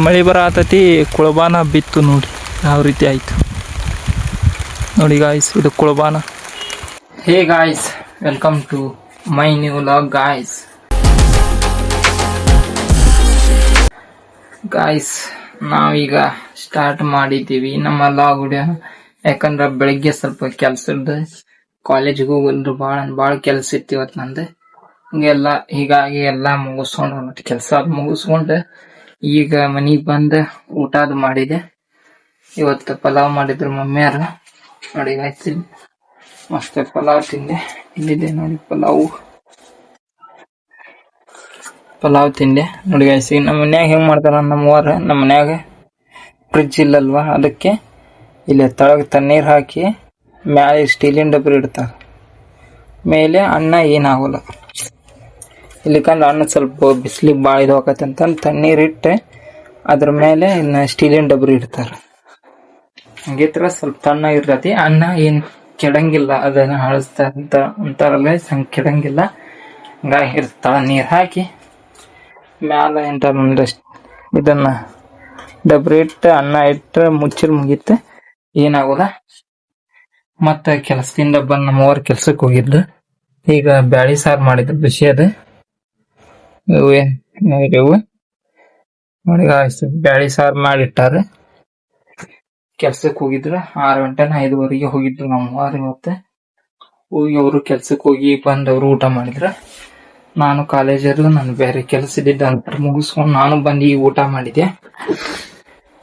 ಮಳೆ ಬರತೈತಿ. ಕುಳಬಾನ ಬಿತ್ತು ನೋಡಿ ಯಾವ ರೀತಿ ಆಯ್ತು ನೋಡಿ ಗಾಯ್ಸ್. ಇದು ಕುಳಬಾನ. Hey guys, welcome to my new vlog guys. Guys ನಾವೀಗ ಸ್ಟಾರ್ಟ್ ಮಾಡಿದ್ದೀವಿ ನಮ್ಮ ವ್ಲಾಗ್ ವಿಡಿಯೋ. ಯಾಕಂದ್ರೆ ಬೆಳಿಗ್ಗೆ ಸ್ವಲ್ಪ ಕೆಲ್ಸದ ಕಾಲೇಜಿಗೆ ಹೋಗಲ್ರು ಭಾಳ ಕೆಲ್ಸ ಇತ್ತು ಇವತ್ತು ನಂದು. ಹೀಗಾಗಿ ಎಲ್ಲಾ ಮುಗಿಸ್ಕೊಂಡು ಕೆಲಸ ಮುಗಿಸ್ಕೊಂಡು ಈಗ ಮನಿಗ್ ಬಂದ ಊಟದ ಮಾಡಿದೆ. ಇವತ್ತು ಪಲಾವ್ ಮಾಡಿದ್ರು ಮಮ್ಮಿಯಾರ ನೋಡಿ ಗಾಯ್ಸ್. ಮಸ್ತ್ ಪಲಾವ್ ತಿಂದೆ. ಇಲ್ಲಿದೆ ನೋಡಿ ಪಲಾವ್ ತಿಂದೆ ನೋಡಿ ಗಾಯ್ಸ್. ನಮ್ಮ ಮನ್ಯಾಗ ಹೆಂಗ್ ಮಾಡ್ತಾರ ನಮ್ಮವ್ರ, ನಮ್ಮ ಮನ್ಯಾಗ ಫ್ರಿಡ್ಜ್ ಇಲ್ಲಲ್ವಾ, ಅದಕ್ಕೆ ಇಲ್ಲಿ ತಳಗ ತಣ್ಣೀರ್ ಹಾಕಿ ಮ್ಯಾಲೆ ಸ್ಟೀಲಿನ ಡಬ್ರಿ ಇಡ್ತಾರ. ಮೇಲೆ ಅನ್ನ ಏನಾಗೋಲ್ಲ. ಇಲ್ಲಿಕಂದ್ರೆ ಅನ್ನ ಸ್ವಲ್ಪ ಬಿಸಿಲಿಗೆ ಭಾಳ ಇದು ಆಕತಿ ಅಂತಂದು ತಣ್ಣೀರ್ ಇಟ್ಟೆ ಅದ್ರ ಮೇಲೆ ಇನ್ನು ಸ್ಟೀಲಿನ ಡಬ್ರಿ ಇಡ್ತಾರ. ಹಂಗಿತ್ರ ಸ್ವಲ್ಪ ತಣ್ಣಗಿರ್ತತಿ. ಅನ್ನ ಏನ್ ಕೆಡಂಗಿಲ್ಲ, ಅದನ್ನ ಹಳಸ್ತಾರ ಅಂತ ಅಂತಾರಲ್ಲ, ಹಂಗ ಕೆಡಂಗಿಲ್ಲ. ಹಂಗಾಗಿ ಇರ್ತಾಳ. ನೀರ್ ಹಾಕಿ ಮ್ಯಾಲ ಎಂತ ಇದನ್ನ ಡಬ್ರಿ ಇಟ್ಟು ಅನ್ನ ಇಟ್ರೆ ಮುಚ್ಚಿರ್ ಮುಗೀತು, ಏನಾಗೋಲ್ಲ. ಮತ್ತ ಕೆಲ್ಸದಿಂದ ಬಂದ್ ನಮ್ಮವ್ರ ಕೆಲ್ಸಕ್ಕೆ ಹೋಗಿದ್ದು. ಈಗ ಬ್ಯಾಳಿ ಸಾರು ಮಾಡಿದ್ರು ಬಿಸಿ ಅದು. ಇವು ನೋಡಿ ಬ್ಯಾಳಿ ಸಾರು ಮಾಡಿಟ್ಟಾರ. ಕೆಲ್ಸಕ್ಕೆ ಹೋಗಿದ್ರು 6 ಗಂಟೆನ 5:15 ಹೋಗಿದ್ರು ನಮ್ಮವ್ರು. ಇವತ್ತು ಹೋಗಿ ಅವರು ಕೆಲ್ಸಕ್ಕೆ ಹೋಗಿ ಬಂದವರು ಊಟ ಮಾಡಿದ್ರ. ನಾನು ಕಾಲೇಜರು ನಾನು ಬೇರೆ ಕೆಲಸ ಇದ್ದಿದ್ದ ಅಂತ ಮುಗಿಸ್ಕೊಂಡು ನಾನು ಬಂದು ಈಗ ಊಟ ಮಾಡಿದೆ.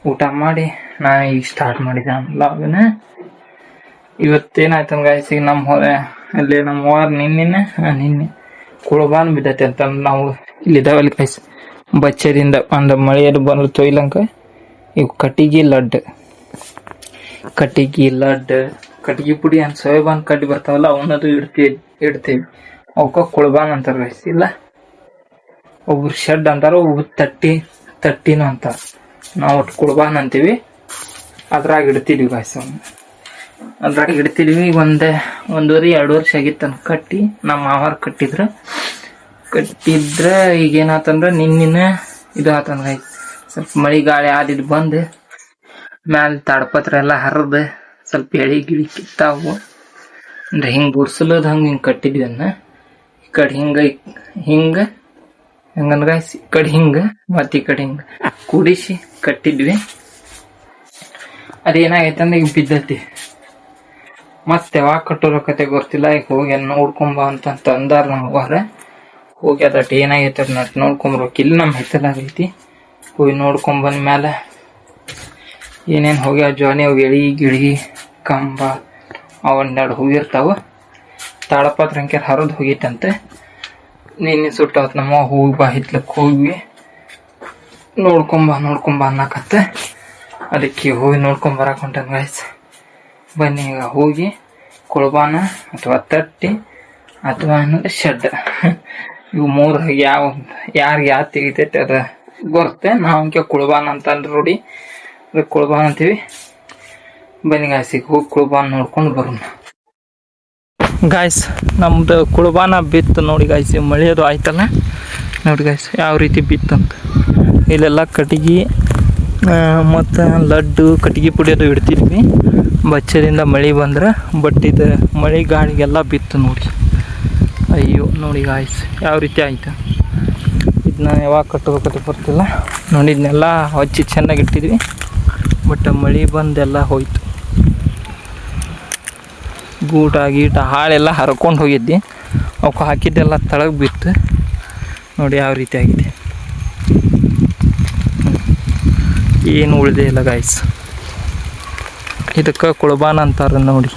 ಊಟ ಮಾಡಿ ನಾ ಈಗ ಸ್ಟಾರ್ಟ್ ಮಾಡಿದೆ ವ್ಲಾಗ್ನ. ಇವತ್ತೇನಾಯ್ತು ಗಾಯ್ಸ್, ಈಗ ಅಲ್ಲಿ ನಮ್ಮವ್ರು ನಿನ್ನೆ ಕುಳಬಾನ್ ಬಿದ್ದೈತೆ ಅಂತ ನಾವು ಇಲ್ಲಿದ್ದಾವಲ್ಲಿ ಗಾಯ್ಸ್. ಬಚ್ಚದಿಂದ ಒಂದು ಮಳೆಯಲ್ಲಿ ಬಂದ್ರು ತೊಯ್ಲಂಕ ಇವು ಕಟ್ಟಿಗೆ ಲಡ್ಡು, ಕಟ್ಟಿಗೆ ಪುಡಿ ಅಂತ ಸೋಯಾಬಾನ್ ಕಡ್ಡಿ ಬರ್ತಾವಲ್ಲ, ಅವನ್ನದು ಇಡ್ತೀವಿ. ಅವಕ್ಕ ಕುಳಬಾನ್ ಅಂತಾರ ಗಾಯ್ಸ್. ಇಲ್ಲ ಒಬ್ರು ಶೆಡ್ ಅಂತಾರ, ಒಬ್ರು ತಟ್ಟಿನ ಅಂತಾರ. ನಾವು ಒಟ್ಟು ಕುಳಬಾನ್ ಅಂತೀವಿ. ಅದ್ರಾಗ ಇಡ್ತಿದ್ವಿ ಗಾಯ್ಸ್. ಅದ್ರಾಗ ಇಡ್ತಿದ್ವಿ. 1.5-2 ವರ್ಷ ಆಗಿತ್ತು ಕಟ್ಟಿ. ನಮ್ಮ ಮಾವಾರ ಕಟ್ಟಿದ್ರ ಈಗ ಏನಾತಂದ್ರ ನಿನ್ನಿನ ಇದು ಆತಂದ ಗಾಯ್ಸ್. ಸ್ವಲ್ಪ ಮಳಿ ಗಾಳಿ ಆದಿದ್ ಬಂದ್ ಮ್ಯಾಲ ತಾಡ್ಪತ್ರ ಎಲ್ಲ ಹರಿದ್ ಸ್ವಲ್ಪ ಎಳಿ ಗಿಳಿ ಕಿತ್ತಾವು. ಅಂದ್ರೆ ಹಿಂಗ್ ಗುರ್ಸಲದ್ ಹಿಂಗ್ ಕಟ್ಟಿದ್ವಿ. ಅನ್ನ ಈ ಕಡೆ ಹೆಂಗಂದ್ರ ಗಾಯ್ಸ್, ಈ ಕಡೆ ಹಿಂಗ ಮತ್ ಈ ಕಡೆ ಹಿಂಗ ಕೂಡಿಸಿ ಕಟ್ಟಿದ್ವಿ. ಅದೇನಾಗೈತಂದ್ರೆ ಈಗ ಬಿದ್ದತಿ. ಮತ್ತೆ ಯಾವಾಗ ಕಟ್ಟೋರ ಕತೆ ಗೊತ್ತಿಲ್ಲ. ಈಗ ಹೋಗಿ ನೋಡ್ಕೊಂಬ ಅಂತ ಅಂದಾರ ನಮ್ಮವ್ರ. ಹೋಗಿ ಅದಟ್ ಏನಾಗೈತೆ ನೋಡ್ಕೊಂಬರ್ಬೇಕು. ಇಲ್ಲಿ ನಮ್ಮ ಹಿತ್ತಲಾಗೈತಿ. ಹೋಗಿ ನೋಡ್ಕೊಂಬಂದ ಮ್ಯಾಲ ಏನೇನ್ ಹೋಗ್ಯಾವ ಜೋನಿ, ಅವು ಎಳಿ ಗಿಳಿ ಕಂಬ ಅವನ್ನೆರಡು ಹೋಗಿರ್ತಾವ. ತಾಳಪತ್ರ ಅಂಕೆ ಹರಿದ್ ಹೋಗಿತ್ತಂತೆ. ನಿನ್ನೆ ಸುಟ್ಟಾವತ್. ನಮ್ಮ ಹೋಗಿ ಬಾ ಹಿತ್ಲಕ್ ಹೋಗಿ ನೋಡ್ಕೊಂಬ ಅನ್ನಕತ್ತ. ಅದಕ್ಕೆ ಹೋಗಿ ನೋಡ್ಕೊಂಬರಕ್ ಹೊಂಟನ್ ಗಾಯ್ಸ್. ಬನ್ನಿ ಈಗ ಹೋಗಿ ಕುಳಬಾನ ಅಥವಾ ತಟ್ಟಿ ಅಥವಾ ಶೆಡ್, ಇವು 3 ಯಾರಿಗೆ ಯಾವ ತೆಗಿತೈತೆ ಅದ ಗೊತ್ತೆ. ನಾವು ಅಂಕೆ ಕುಳಬಾನ ಅಂತ ಅಂದ್ರೆ ರೂಢಿ, ಅದಕ್ಕೆ ಕುಳಬಾನ ಅಂತೀವಿ. ಬನ್ನಿ ಗಾಯ್ಸ್ ಈಗ ಹೋಗಿ ಕುಳಬಾನ ನೋಡ್ಕೊಂಡು ಬರೋಣ. ಗಾಯ್ಸ್ ನಮ್ದು ಕುಳಬಾನ ಬಿತ್ತು ನೋಡಿ ಗಾಯ್ಸ್. ಮಳೆಯೋದು ಆಯ್ತಲ್ಲ ನೋಡಿ ಗಾಯ್ಸ್ ಯಾವ ರೀತಿ ಬಿತ್ತಂತ. ಇಲ್ಲೆಲ್ಲ ಕಟ್ಟಿಗೆ ಮತ್ತು ಲಡ್ಡು ಕಟ್ಟಿಗೆ ಪುಡಿಯೋದು ಇಡ್ತಿದ್ವಿ. ಬಚ್ಚದಿಂದ ಮಳೆ ಬಂದ್ರೆ ಬಟ್ ಇದು ಮಳೆ ಗಾಳಿಗೆಲ್ಲ ಬಿತ್ತು ನೋಡಿ. ಅಯ್ಯೋ ನೋಡಿ ಗಾಯ್ಸ್ ಯಾವ ರೀತಿ ಆಯ್ತು. ಇದನ್ನ ಯಾವಾಗ ಕಟ್ಟಬೇಕಂತ ಬರ್ತಿಲ್ಲ ನೋಡಿ. ಇದನ್ನೆಲ್ಲ ಹಚ್ಚಿ ಚೆನ್ನಾಗಿ ಇಟ್ಟಿದ್ವಿ. ಬಟ್ ಮಳೆ ಬಂದೆಲ್ಲ ಹೋಯ್ತು. ಗೀಟ ಹಾಳೆಲ್ಲ ಹರ್ಕೊಂಡು ಹೋಗಿದ್ದಿ. ಅವಕ್ಕೆ ಹಾಕಿದ್ದೆಲ್ಲ ತಳಗೆ ಬಿತ್ತು ನೋಡಿ ಯಾವ ರೀತಿ ಆಗಿದೆ. ಏನು ಉಳಿದೇ ಇಲ್ಲ ಗಾಯ್ಸ್. ಇದಕ್ಕೆ ಕುಳಬಾನ ಅಂತಾರ ನೋಡಿ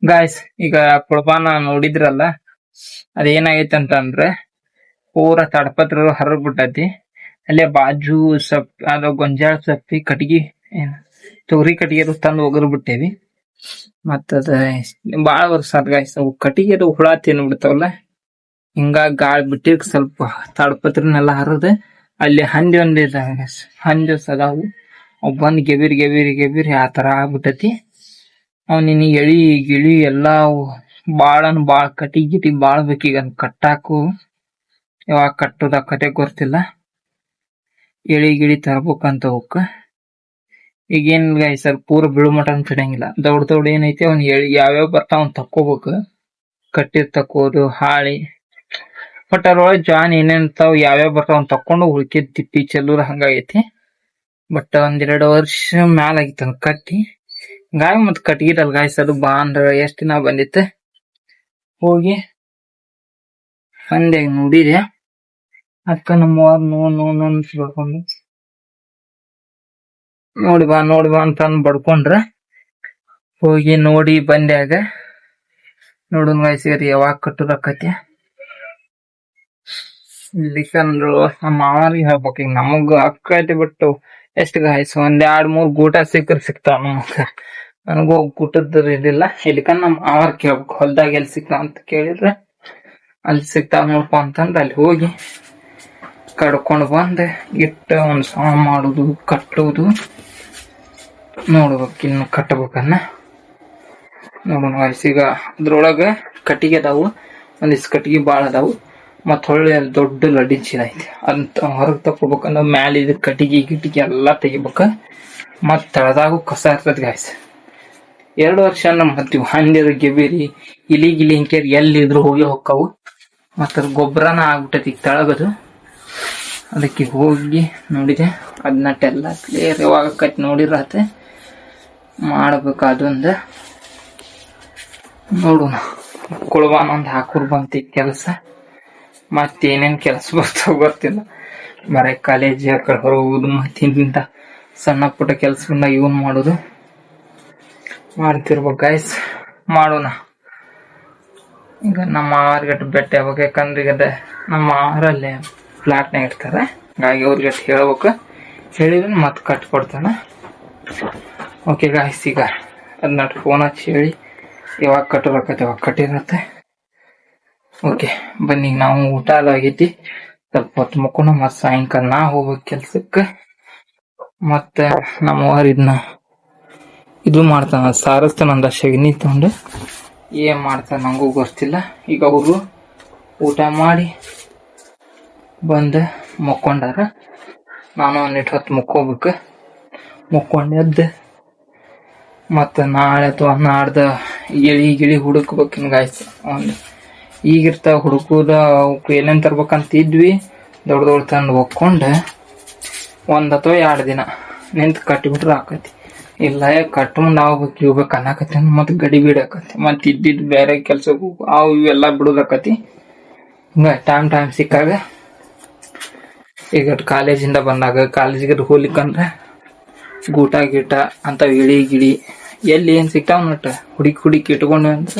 ಗಾಯ್ಸ್. ಈಗ ಕುಳಬಾನ ನೋಡಿದ್ರಲ್ಲ, ಅದೇನಾಗೈತೆ ಅಂತಂದ್ರೆ ಪೂರ ತಡಪತ್ರ ಹರಿದ್ಬಿಟ್ಟೈತಿ. ಅಲ್ಲೇ ಬಾಜು ಅದು ಗೊಂಜಾಳ ಸೊಪ್ಪಿ ಕಟ್ಗಿ ತೊಗರಿ ಕಟ್ಟಿಗೆದು ತಂದು ಒಗರ್ ಬಿಟ್ಟೇವಿ. ಮತ್ತದ ಬಾಳ ವರ್ಷ ಆದ ಗಾಯ್ಸ್. ಅವು ಕಟ್ಟಿಗೆದು ಹುಳ ತಿನ್ಬಿಡ್ತಾವಲ್ಲ, ಹಿಂಗಾಗಿ ಗಾಳಿ ಬಿಟ್ಟಿರ್ ಸ್ವಲ್ಪ ತಾಡ್ಪತ್ರನೆಲ್ಲ ಹರಿದು ಅಲ್ಲಿ ಹಂದಿ ಹಂದಿ ಸದಾವು ಅವು ಬಂದು ಗೆಬಿರಿ ಆ ತರ ಆಗ್ಬಿಟ್ಟತಿ. ಅವ್ ನಿನ್ನ ಎಳಿ ಗಿಳಿ ಎಲ್ಲಾ ಬಾಳ ಕಟ್ಟಿ ಗಿಟಿ ಬಾಳ್ ಬೇಕೀಗ ಕಟ್ಟಾಕು ಯಾವಾಗ ಕಟ್ಟೋದ ಕತೆ ಗೊತ್ತಿಲ್ಲ. ಎಳಿ ಗಿಳಿ ತರ್ಬೇಕಂತ ಅವಕ್ಕ. ಈಗೇನ್ ಸರ್ ಪೂರ ಬೀಳು ಮಟ ಕಡಿಯಂಗಿಲ್ಲ. ದೌಡ್ ಏನೈತಿ ಅವ್ನ್ ಯಾವ್ಯಾವ ಬರ್ತಾವ ಅವ್ನ್ ತಕ್ಕೋಬೇಕು. ಕಟ್ಟಿದ್ ತಕ್ಕೋದು, ಹಾಳಿ ಬಟ್ ಅದ್ರೊಳಗೆ ಜಾನ್ ಏನೇನ್ತಾವ್ ಯಾವ್ಯಾವ ಬರ್ತಾವ ಅವ್ನ್ ತಕ್ಕೊಂಡು ಉಳ್ಕಿದ್ ತಿಪ್ಪಿ ಚೆಲ್ಲೂರ್ ಹಂಗಾಗೈತಿ. ಬಟ್ 1-2 ವರ್ಷ ಮ್ಯಾಲ ಆಗಿತ್ತ ಕಟ್ಟಿ. ಗಾಯ ಮತ್ ಕಟ್ಗಿರಲ್ ಗಾಯ್ಸ್ ಅದು ಬಾ ಅಂದ್ರ ಎಷ್ಟ್ ದಿನ ಬಂದಿತ್ತ. ಹೋಗಿ ಸಂದೆ ನೋಡಿದೆ. ಅಕ್ಕ ನಮ್ಮವ್ರ ಬರ್ಕೊಂಡು ನೋಡಿ ಬಾ ಅಂತ ಬಡ್ಕೊಂಡ್ರ. ಹೋಗಿ ನೋಡಿ ಬಂದ್ಯಾಗ ನೋಡನ್ ಗಾಯ್ಸಿಗರಿ ಯಾವಾಗ ಕಟ್ಟುದಕ್ಕತಿ. ಇಲ್ಲಿಕಂದ್ರು ನಮ್ಮ ಮಾವನಿಗೆ ಹೇಳ್ಬೇಕು. ಈಗ ನಮಗ ಅಕ್ಕ ಐತಿ ಬಿಟ್ಟು ಎಷ್ಟ್ ಗಾಯ್ಸ್ 1-2-3 ಗೂಟ ಸಿಕ್ತಾವ ನಮಗ. ನನಗೂ ಗೂಟದ ಇದಿಲ್ಲ. ಇಲ್ಲಿಕಂದ್ ನಮ್ಮ ಮಾವಾರ್ ಕೇಳ್ಬೇಕು ಹೊಲ್ದಾಗ ಎಲ್ಲಿ ಸಿಕ್ತಾವ ಅಂತ ಕೇಳಿದ್ರೆ ಅಲ್ಲಿ ಸಿಕ್ತಾವ ನೋಡ್ಪ ಅಂತಂದ್ರೆ ಅಲ್ಲಿ ಹೋಗಿ ಕಡ್ಕೊಂಡ್ ಬಂದ್ ಇಟ್ಟ ಒಂದ್ ಸಮ ಮಾಡುದು ಕಟ್ಟುದು ನೋಡ್ಬೇಕು. ಇನ್ನು ಕಟ್ಟಬೇಕನ್ನ ನೋಡೋಣ ವಯಸ್ಸೀಗ. ಅದ್ರೊಳಗ ಕಟ್ಟಿಗೆ ಅದಾವು, ಒಂದಿಷ್ಟು ಕಟ್ಟಿಗೆ ಬಾಳ ಅದಾವು. ಮತ್ ಹೊಳ್ಳಿ ಅಲ್ಲಿ ದೊಡ್ಡ ಲಡ್ಡಿ ಚೀಲ ಐತಿ. ಅಂತ ಹೊರಗ್ ತಕೋಬೇಕಂದ್ರ ಮ್ಯಾಲ ಇದ್ ಕಟ್ಟಿಗೆ ಗಿಟ್ಟಿಗೆ ಎಲ್ಲಾ ತೆಗಿಬೇಕ. ಮತ್ ತಳದಾಗು ಕಸ ಇರ್ತದ ಗಾಯ್ಸ್. 2 ವರ್ಷ ನಮ್ ಹತ್ತಿವ್ ಹಂದಿರ ಗೆಬಿರಿ ಇಲಿ ಹಿಂಕೇರಿ ಎಲ್ಲಿದ್ರು ಹೋಗಿ ಹೊಕ್ಕವು. ಮತ್ತ ಗೊಬ್ಬರನ ಆಗ್ಬಿಟ್ಟೈತಿ ಈಗ ತಳಗದು. ಅದಕ್ಕೆ ಹೋಗಿ ನೋಡಿದೆ ಅದನ್ನಟ್ಟೆಲ್ಲ ಕ್ಲಿಯರ್ ಯಾವಾಗ ಕಟ್ ನೋಡಿರತ್ತೆ ಮಾಡ್ಬೇಕು. ಅದೊಂದು ನೋಡು ಕೊಳ್ವಾನ ಒಂದ್ ಹಾಕುರ್ ಬಂತಿ ಕೆಲ್ಸ. ಮತ್ತೇನೇನ್ ಕೆಲ್ಸ ಬರ್ತಾವ ಗೊತ್ತಿಲ್ಲ. ಬರೀ ಕಾಲೇಜ್ ಕಡೆ ಹೋಗುದು ಮತ್ತಿಂತ ಸಣ್ಣ ಪುಟ್ಟ ಕೆಲ್ಸ ಬಂದಾಗ ಇವನ್ ಮಾಡುದು ಮಾಡ್ತಿರ್ಬೇಕು ಗಾಯ್ಸ್. ಮಾಡೋಣ ಈಗ ನಮ್ಮ ಮಾವಾರ್ಗಟ್ಟು ಬೆಟ್ಟ ಆಗ್ಬೇಕು. ಯಾಕಂದ್ರೆ ಈಗ ನಮ್ಮ ಮಾವರಲ್ಲೇ ಫ್ಲಾಟ್ನಾಗ ಇರ್ತಾರೆ. ಹಾಗಾಗಿ ಅವ್ರಿಗೆ ಹೇಳ್ಬೇಕು. ಹೇಳಿದ್ರೆ ಮತ್ತೆ ಕಟ್ಕೊಡ್ತಾನ. ಓಕೆ ಗಾಯ್ಸ್, ಈಗ ಅದನ್ನ ಫೋನ್ ಹಚ್ಚಿ ಹೇಳಿ ಯಾವಾಗ ಕಟ್ಟಬೇಕೈತೆ ಯಾವಾಗ ಕಟ್ಟಿರತ್ತೆ. ಓಕೆ ಬನ್ನಿ, ನಾವು ಊಟ ಎಲ್ಲ ಆಗೈತಿ. ಸ್ವಲ್ಪ ಹೊತ್ತು ಮುಕ್ಕೊಂಡು ಮತ್ ಸಾಯಂಕಾಲ ನಾ ಹೋಗ್ಬೇಕು ಕೆಲ್ಸಕ್ಕೆ. ಮತ್ತ ನಮ್ಮವ್ರ ಇದು ಮಾಡ್ತಾನ ಸಾರಸ್ತಾನಂದ ಶಗನಿ ತಗೊಂಡು. ಏನ್ ಮಾಡ್ತಾನ ನಂಗೂ ಗೊತ್ತಿಲ್ಲ. ಈಗ ಅವರು ಊಟ ಮಾಡಿ ಬಂದ ಮುಕ್ಕೊಂಡಾರ. ನಾನು ಒಂದಿಟ್ಟು ಹೊತ್ತು ಮುಕ್ಕೋಬೇಕು. ಮುಕ್ಕೊಂಡೆದ್ದು ಮತ್ತ ನಾಳೆ ಅಥವಾ ನಾಡ್ದ ಗಿಳಿ ಹುಡುಕ್ಬೇಕಿನ್ ಗಾಯ್ಸ್. ಈಗಿರ್ತಾವ ಹುಡುಕುದ ಅವಕ್ಕೆ ಏನೇನ್ ತರ್ಬೇಕಂತಿದ್ವಿ. ದೊಡ್ಡ ತಂದು ಒಕ್ಕೊಂಡ 1 ಅಥವಾ 2 ದಿನ ನಿಂತು ಕಟ್ಟಿಬಿಟ್ರೆ ಆಕತಿ. ಇಲ್ಲ ಕಟ್ಟು ಮುಂದೆ ಆಗ್ಬೇಕು ಇವ್ಬೇಕು ಅನ್ನಕತಿ. ಮತ್ ಗಡಿ ಬಿಡಾಕತಿ. ಮತ್ ಇದ್ದಿದ್ ಬೇರೆ ಕೆಲ್ಸಕ್ಕೆ ಅವು ಇವೆಲ್ಲ ಬಿಡುದಾಕತಿ. ಹಿಂಗ ಟೈಮ್ ಸಿಕ್ಕಾಗ ಈಗ ಕಾಲೇಜಿಂದ ಬಂದಾಗ ಕಾಲೇಜಿಗೆ ಹೋಗ್ಲಿಕ್ಕಂದ್ರ ಗೂಟ ಗೀಟ ಅಂತ ಗಿಳಿ ಎಲ್ಲಿ ಏನ್ ಸಿಕ್ತಾವ ನಟ ಹುಡುಕಿ ಇಟ್ಕೊಂಡ್ವಿ ಅಂತ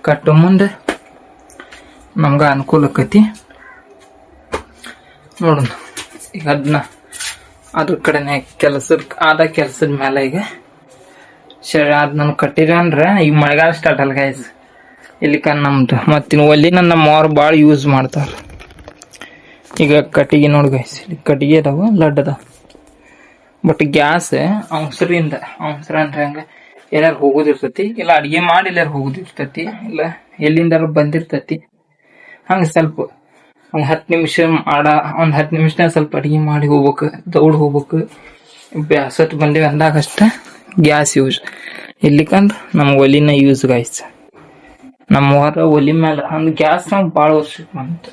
ಕಟ್ಟು ಮುಂದೆ ನಮ್ಗ ಅನುಕೂಲ ಆಕತಿ. ನೋಡೋಣ ಈಗ ಅದನ್ನ ಅದ್ರ ಕಡೆನೆ ಕೆಲ್ಸದ ಮೇಲೆ ಈಗ ಅದ್ ನನ್ ಕಟ್ಟಿರ ಅಂದ್ರ ಈಗ ಮಳೆಗಾಲ ಸ್ಟಾರ್ಟ್ ಅಲ್ಲ ಗಾಯ್ಸ್. ಇಲ್ಲಿಕ ನಮ್ದು ಮತ್ತಿನ ಒಲಿನ ನಮ್ಮ ಅವ್ರು ಬಾಳ ಯೂಸ್ ಮಾಡ್ತಾರ. ಈಗ ಕಟ್ಟಿಗೆ ನೋಡ್ ಗೈಸ್, ಕಟ್ಟಿಗೆ ಅದಾವ ಲಡ್ ಅದಾವ. ಬಟ್ ಗ್ಯಾಸ್ ಅವಸರ ಅಂದ್ರೆ ಹಂಗ ಎಲ್ಲಾರು ಹೋಗೋದಿರ್ತತಿ, ಇಲ್ಲ ಅಡಿಗೆ ಮಾಡಿ ಎಲ್ಲಾರು ಹೋಗೋದಿರ್ತತಿ, ಇಲ್ಲ ಎಲ್ಲಿಂದಾರು ಬಂದಿರ್ತತಿ. ಹಂಗ ಸ್ವಲ್ಪ ಒಂದ್ 10 ನಿಮಿಷ ಒಂದ್ 10 ನಿಮಿಷನಾಗ ಸ್ವಲ್ಪ ಅಡಿಗೆ ಮಾಡಿ ಹೋಗ್ಬೇಕು, ದೌಡ್ ಹೋಗ್ಬೇಕು. ಬ್ಯಾಸತ್ ಬಂದೇವಿ ಅಂದಾಗ ಅಷ್ಟ ಗ್ಯಾಸ್ ಯೂಸ್. ಇಲ್ಲಿಕಂದ್ರ ನಮ್ ಒಲಿನ ಯೂಸ್ ಗಾಯ್ಸ್. ನಮ್ಮ ಹೊರ ಒಲಿ ಮೇಲೆ ಅಂದ್ ಗ್ಯಾಸ್ ನಾವು ಬಾಳ ವರ್ಷ ಬಂತು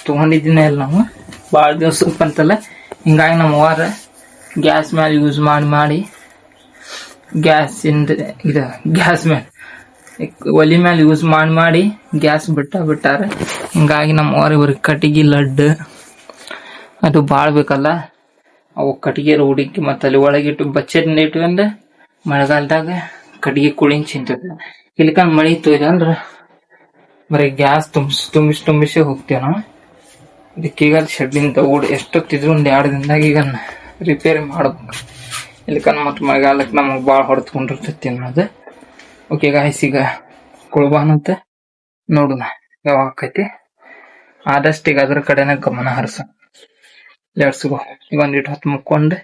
ತಗೊಂಡಿದ್ದೀನ ಇಲ್ಲ. ನಾವು ಬಾಳ ದಿವಸ ಬಂತಲ್ಲ, ಹಿಂಗಾಗಿ ನಮ್ಮ ವಾರ ಗ್ಯಾಸ್ ಮೇಲೆ ಯೂಸ್ ಮಾಡಿ ಗ್ಯಾಸ್ ಮೇಲೆ ಒಲಿ ಮೇಲೆ ಯೂಸ್ ಮಾಡಿ ಗ್ಯಾಸ್ ಬಿಟ್ಟಾರ. ಹಿಂಗಾಗಿ ನಮ್ಮ ವಾರ ಇವ್ರಿಗೆ ಕಟ್ಟಿಗೆ ಲಡ್ಡು ಅದು ಬಾಳ ಬೇಕಲ್ಲ. ಅವು ಕಟ್ಟಿಗೆ ಹುಡುಕಿ ಮತ್ತೆ ಅಲ್ಲಿ ಒಳಗಿಟ್ಟು ಬಚ್ಚೆಟ್ನ ಇಟ್ಟು ಅಂದ್ರೆ ಮಳೆಗಾಲದಾಗ ಕಟ್ಟಿಗೆ ಕುಳಿನ್ ಚಿಂತದ. ಇಲ್ಲಿಕಂದ್ ಮಳಿ ತೊಯ್ದ ಅಂದ್ರ ಬರೀ ಗ್ಯಾಸ್ ತುಂಬಿಸಿ ಹೋಗ್ತೇವ ನಾವು. ಇದಕ್ಕೀಗ ಶೆಡ್ಲಿಂದ ದೌಡ್ ಎಷ್ಟೊತ್ತಿದ್ರು 1-2 ದಿನದಾಗ ಈಗ ರಿಪೇರಿ ಮಾಡ್ಬೇಕು. ಇಲ್ಲಿಕಂದ್ ಮತ್ ಮಳೆಗಾಲಕ್ಕೆ ನಮಗ್ ಬಾಳ ಹೊಡೆದ್ಕೊಂಡಿರ್ತೈತಿ ಅನ್ನೋದು. ಓಕೆ ಗಾಯ್ಸ್, ಈಗ ಕುಳ್ಬಾನಂತ ನೋಡೋಣ ಯಾವಾಗ ಆಕೈತಿ. ಆದಷ್ಟು ಈಗ ಅದ್ರ ಕಡೆನ ಗಮನ ಹರಿಸ. Let's go. ಈಗ 1 ಹೊತ್ತು ಮುಕ್ಕೊಂಡು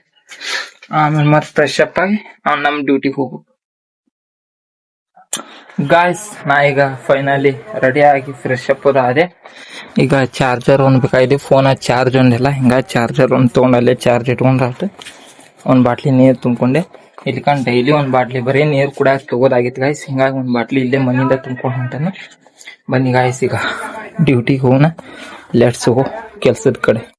ಆಮೇಲೆ ಮತ್ತೆ ಫ್ರೆಶ್ ಅಪ್ ಆಗಿ ನಮ್ ಡ್ಯೂಟಿಗೆ ಹೋಗ್ಬೇಕು. ಗಾಯ್ಸ್ ನಾ ಈಗ ಫೈನಲಿ ರೆಡಿ ಆಗಿ ಫ್ರೆಶ್ ಅಪ್ ಆದೆ. ಈಗ ಚಾರ್ಜರ್ ಒಂದು ಬೇಕಾಗಿದೆ, ಫೋನ್ ಚಾರ್ಜ್ ಒಂದಿಲ್ಲ, ಹಿಂಗ ಚಾರ್ಜರ್ ಒಂದು ತೊಗೊಂಡಲ್ಲೇ ಚಾರ್ಜ್ ಇಟ್ಕೊಂಡ್ರಾಯ್ತು. ಒಂದು ಬಾಟ್ಲಿ ನೀರು ತುಂಬಿಕೊಂಡೆ. ಇಲ್ಲಿಕಂಡು ಡೈಲಿ ಒಂದು ಬಾಟ್ಲಿ ಬರೀ ನೀರು ಕೂಡ ತಗೋದಾಗಿತ್ತು ಗಾಯ್ಸ್. ಹಿಂಗಾಗಿ ಒಂದು ಬಾಟ್ಲಿ ಇಲ್ಲೇ ಮನೆಯಿಂದ ತುಂಬ್ಕೊಂಡು ಹೊಂಟಾನೆ. ಬನ್ನಿ ಗಾಯ್ಸ್ ಈಗ ಡ್ಯೂಟಿಗೆ ಹೋಗೋಣ. ಲೆಟ್ಸ್ ಗೋ ಕೆಲ್ಸದ ಕಡೆ.